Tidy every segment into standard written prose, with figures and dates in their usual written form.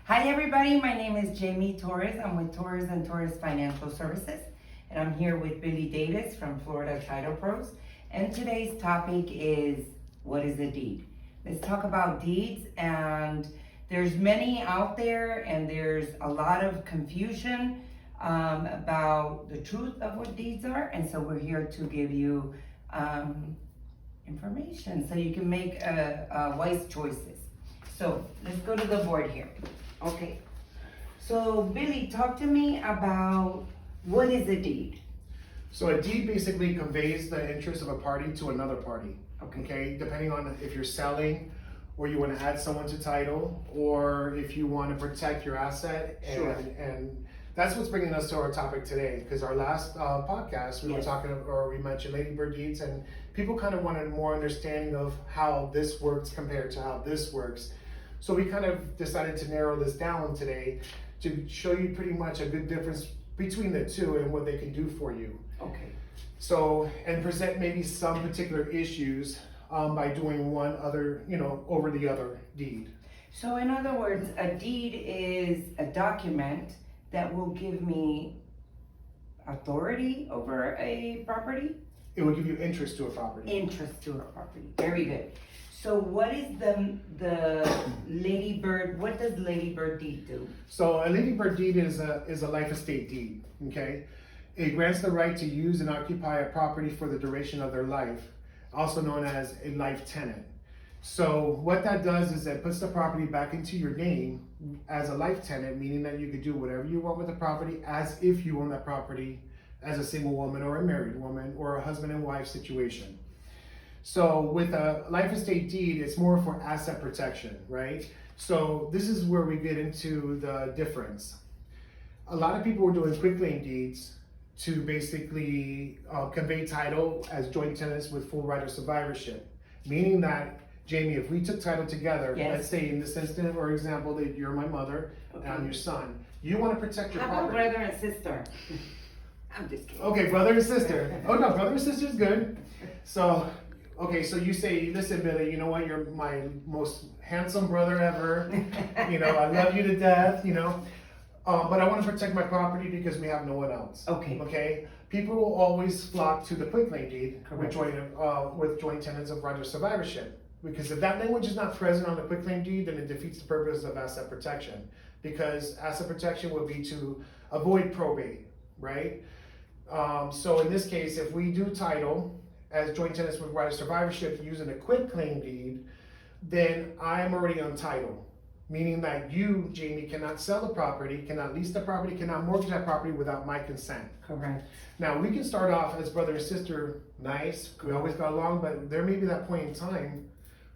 Hi everybody, my name is Jamie Torres. I'm with Torres and Torres Financial Services, and I'm here with Billy Davis from Florida Title Pros. And today's topic is, what is a deed? Let's talk about deeds, and there's many out there, and there's a lot of confusion about the truth of what deeds are, and so we're here to give you information so you can make wise choices. So let's go to the board here. Okay, so Billy, talk to me about what is a deed? So a deed basically conveys the interest of a party to another party. Okay, depending on if you're selling, or you want to add someone to title, or if you want to protect your asset. And that's what's bringing us to our topic today. Because our last podcast, we were talking, or we mentioned ladybird deeds, and people kind of wanted more understanding of how this works compared to how this works. So we kind of decided to narrow this down today to show you pretty much a good difference between the two and what they can do for you. Okay. So, and present maybe some particular issues by doing one other, over the other deed. So in other words, a deed is a document that will give me authority over a property? It will give you interest to a property. Interest to a property. Very good. So what is the ladybird, what does ladybird deed do? So a ladybird deed is a life estate deed, okay? It grants the right to use and occupy a property for the duration of their life, also known as a life tenant. So what that does is it puts the property back into your name as a life tenant, meaning that you could do whatever you want with the property as if you own that property as a single woman or a married woman or a husband and wife situation. So with a life estate deed, it's more for asset protection, right? So this is where we get into the difference. A lot of people were doing quitclaim deeds to basically convey title as joint tenants with full right of survivorship, meaning that, Jamie, if we took title together, let's say in this instance or example that you're my mother and I'm your son, you want to protect your property. How about brother and sister? I'm just kidding. Okay, brother and sister. Oh no, brother and sister is good. So you say, listen, Billy, you know what? You're my most handsome brother ever. I love you to death. But I want to protect my property because we have no one else. Okay. People will always flock to the quitclaim deed with joint tenants of right of survivorship. Because if that language is not present on the quitclaim deed, then it defeats the purpose of asset protection. Because asset protection will be to avoid probate, right? So in this case, if we do title as joint tenants with right of survivorship using a quitclaim deed, then I am already on title. Meaning that you, Jamie, cannot sell the property, cannot lease the property, cannot mortgage that property without my consent. Correct. Now, we can start off as brother and sister, nice, we always got along, but there may be that point in time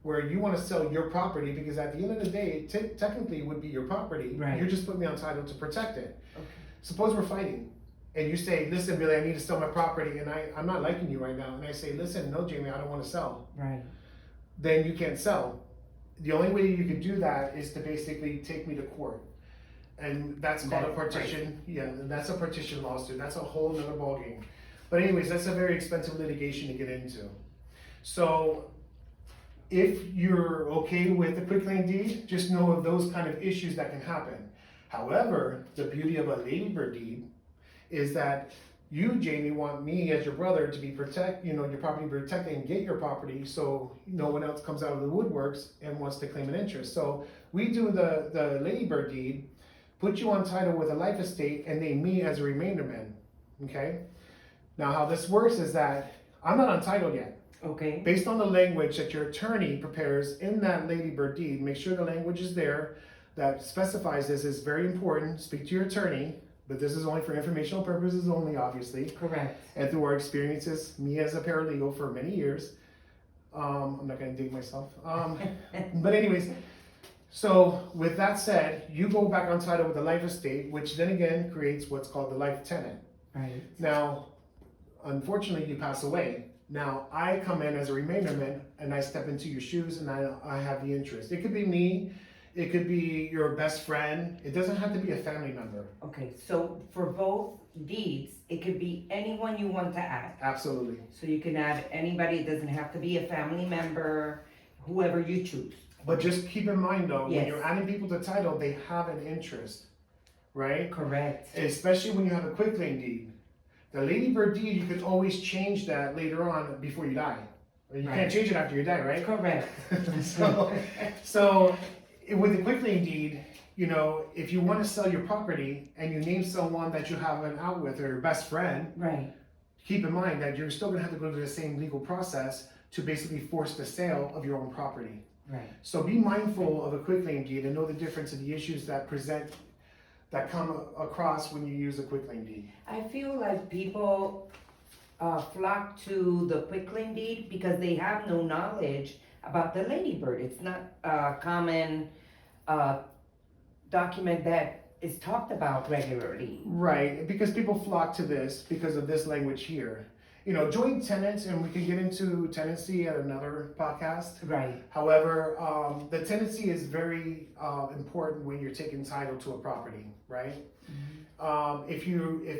where you want to sell your property because at the end of the day, technically it would be your property. Right. You're just putting me on title to protect it. Okay. Suppose we're fighting and you say, listen, Billy, I need to sell my property and I'm not liking you right now. And I say, listen, no, Jamie, I don't want to sell. Right. Then you can't sell. The only way you can do that is to basically take me to court. And that's called a partition. Right. Yeah, and that's a partition lawsuit. That's a whole nother ballgame. But anyways, that's a very expensive litigation to get into. So if you're okay with the quitclaim deed, just know of those kind of issues that can happen. However, the beauty of a ladybird deed is that you, Jamie, want me as your brother to be your property protected and get your property so no one else comes out of the woodworks and wants to claim an interest. So we do the ladybird deed, put you on title with a life estate, and name me as a remainder man. Okay? Now how this works is that I'm not on title yet. Okay. Based on the language that your attorney prepares in that ladybird deed, make sure the language is there that specifies this is very important. Speak to your attorney. But this is only for informational purposes only, obviously. Correct. And through our experiences, me as a paralegal for many years, I'm not going to dig myself. But anyways, so with that said, you go back on title with the life estate, which then again creates what's called the life tenant. Right. Now, unfortunately, you pass away. Now, I come in as a remainder man, and I step into your shoes, and I have the interest. It could be me. It could be your best friend. It doesn't have to be a family member. Okay, so for both deeds, it could be anyone you want to add. Absolutely. So you can add anybody. It doesn't have to be a family member, whoever you choose. But just keep in mind though, when Yes. you're adding people to title, they have an interest, right? Correct. Especially when you have a quitclaim deed. The ladybird deed, you can always change that later on before you die. You Right. can't change it after you die, right? Correct. So with the quitclaim deed, you know, if you want to sell your property and you name someone that you have an out with or your best friend, Right. keep in mind that you're still gonna have to go through the same legal process to basically force the sale of your own property. Right. So be mindful of a quitclaim deed and know the difference in the issues that come across when you use a quitclaim deed. I feel like people flock to the quitclaim deed because they have no knowledge about the ladybird. It's not a common document that is talked about regularly. Right, because people flock to this because of this language here. You know, joint tenants, and we can get into tenancy at another podcast. Right. However, the tenancy is very important when you're taking title to a property, right? If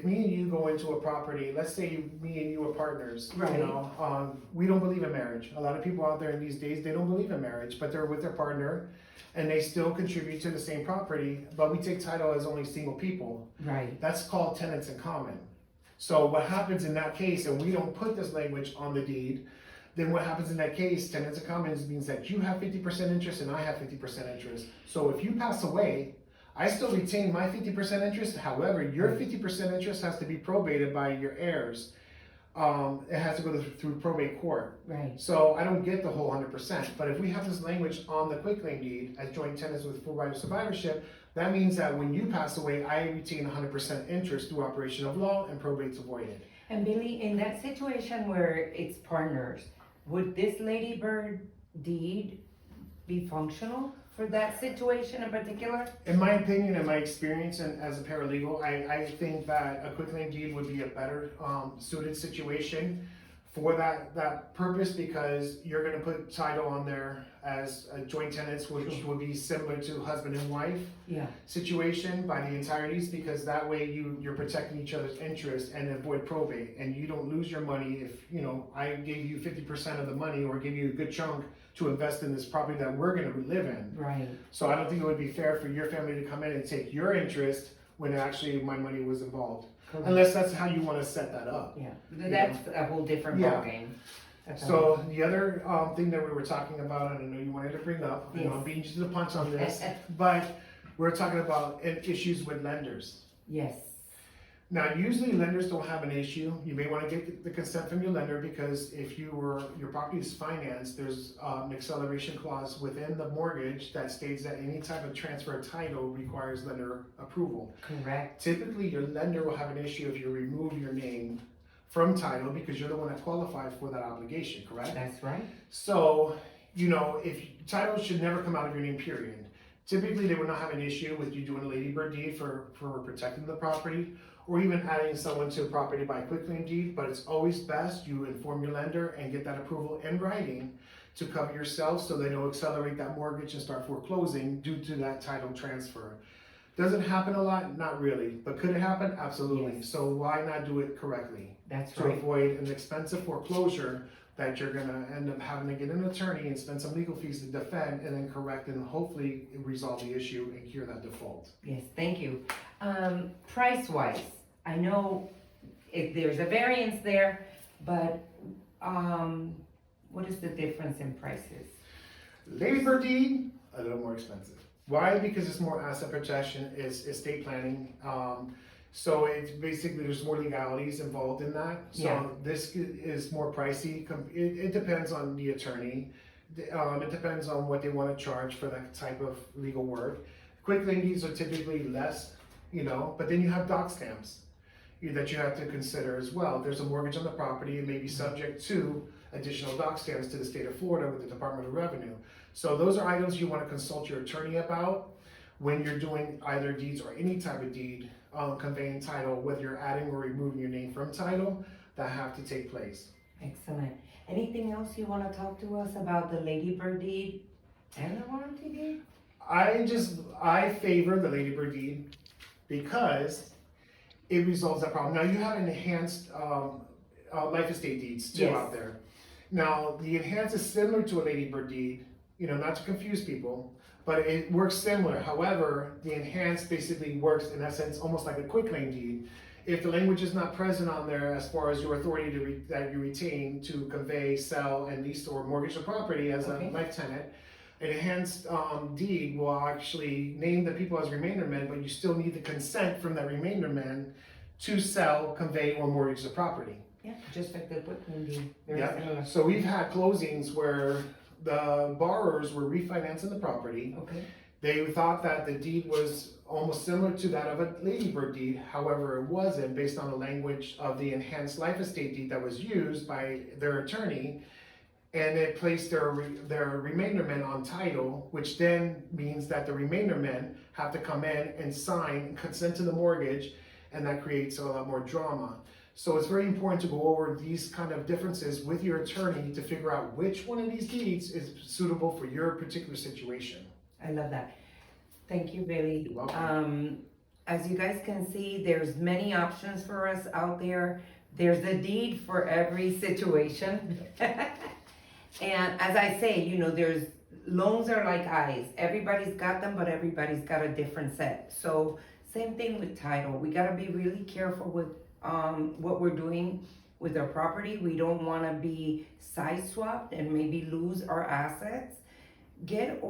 me and you go into a property, let's say me and you are partners, Right. you know, we don't believe in marriage. A lot of people out there in these days, they don't believe in marriage, but they're with their partner and they still contribute to the same property, but we take title as only single people. Right. That's called tenants in common. So what happens in that case, and we don't put this language on the deed, then what happens in that case, tenants in common means that you have 50% interest and I have 50% interest. So if you pass away, I still retain my 50% interest. However, your 50% interest has to be probated by your heirs. It has to go through probate court. Right. So I don't get the whole 100%. But if we have this language on the quitclaim deed as joint tenants with full right of survivorship, that means that when you pass away, I retain 100% interest through operation of law and probate's avoided. And Billy, in that situation where it's partners, would this ladybird deed be functional for that situation in particular? In my opinion and my experience and as a paralegal, I think that a quitclaim deed would be a better suited situation for that purpose, because you're gonna put title on there as joint tenants, which would be similar to husband and wife Yeah. situation by the entireties, because that way you're protecting each other's interest and avoid probate, and you don't lose your money if, you know, I gave you 50% of the money or give you a good chunk to invest in this property that we're gonna live in. Right. So I don't think it would be fair for your family to come in and take your interest when actually my money was involved. Correct. Unless that's how you wanna set that up. Yeah. That's a whole different Yeah. ballgame. That's a So the other thing that we were talking about, and I know you wanted to bring up, you know, Yes. I'm beating you to the punch on this, but we're talking about issues with lenders. Yes. Now, usually lenders don't have an issue. You may want to get the consent from your lender, because if your property is financed, there's an acceleration clause within the mortgage that states that any type of transfer of title requires lender approval. Correct. Typically, your lender will have an issue if you remove your name from title, because you're the one that qualifies for that obligation, correct? That's right. So, you know, if title should never come out of your name, period. Typically, they would not have an issue with you doing a ladybird deed for protecting the property, or even adding someone to a property by quitclaim deed, but it's always best you inform your lender and get that approval in writing to cover yourself, so they don't accelerate that mortgage and start foreclosing due to that title transfer. Does it happen a lot? Not really, but could it happen? Absolutely. Yes. So why not do it correctly? That's To right. avoid an expensive foreclosure that you're gonna end up having to get an attorney and spend some legal fees to defend, and then correct and hopefully resolve the issue and cure that default. Yes, thank you. Price wise, I know if there's a variance there, but what is the difference in prices? Ladybird deed, a little more expensive. Why? Because it's more asset protection, it's estate planning. So it's basically, there's more legalities involved in that. So Yeah. this is more pricey. It depends on the attorney. It depends on what they want to charge for that type of legal work. Quitclaim deeds are typically less, you know, but then you have doc stamps that you have to consider as well. There's a mortgage on the property, it may be subject to additional doc stamps to the state of Florida with the Department of Revenue. So those are items you want to consult your attorney about when you're doing either deeds or any type of deed, conveying title, whether you're adding or removing your name from title, that have to take place. Excellent. Anything else you want to talk to us about the ladybird deed and the warranty deed? I favor the ladybird deed because it resolves that problem. Now you have enhanced life estate deeds too Yes. out there. Now the enhanced is similar to a ladybird deed, not to confuse people, but it works similar. However, the enhanced basically works in essence almost like a quitclaim deed. If the language is not present on there as far as your authority that you retain to convey, sell, and lease or mortgage the property as Okay. a life tenant, an enhanced deed will actually name the people as remaindermen, but you still need the consent from that remainderman to sell, convey, or mortgage the property. Yeah, just like the quitclaim deed. Very Yeah. similar. So we've had closings where the borrowers were refinancing the property. Okay. They thought that the deed was almost similar to that of a ladybird deed. However, it wasn't, based on the language of the enhanced life estate deed that was used by their attorney. And it placed their remaindermen on title, which then means that the remaindermen have to come in and sign and consent to the mortgage, and that creates a lot more drama. So it's very important to go over these kind of differences with your attorney to figure out which one of these deeds is suitable for your particular situation. I love that. Thank you, Billy. You're welcome. As you guys can see, there's many options for us out there. There's a deed for every situation. And as I say, there's loans are like eyes. Everybody's got them, but everybody's got a different set. So same thing with title. We gotta be really careful with what we're doing with our property. We don't wanna be side swapped and maybe lose our assets. Get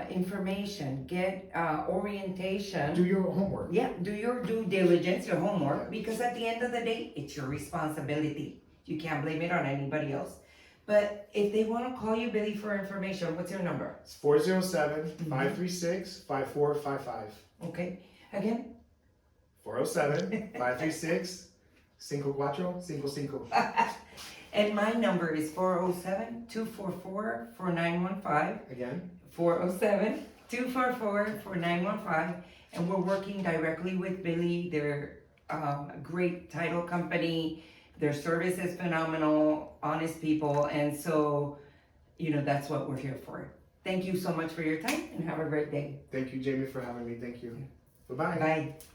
information, get orientation. Do your homework. Yeah, do your due diligence, your homework, because at the end of the day, it's your responsibility. You can't blame it on anybody else. But if they want to call you, Billy, for information, what's your number? It's 407-536-5455. Okay, again? 407-536-5455. And my number is 407-244-4915. Again, 407-244-4915. And we're working directly with Billy. They're a great title company. Their service is phenomenal, honest people. And so, that's what we're here for. Thank you so much for your time and have a great day. thank you, Jamie, for having me. Thank you. Bye-bye. Bye.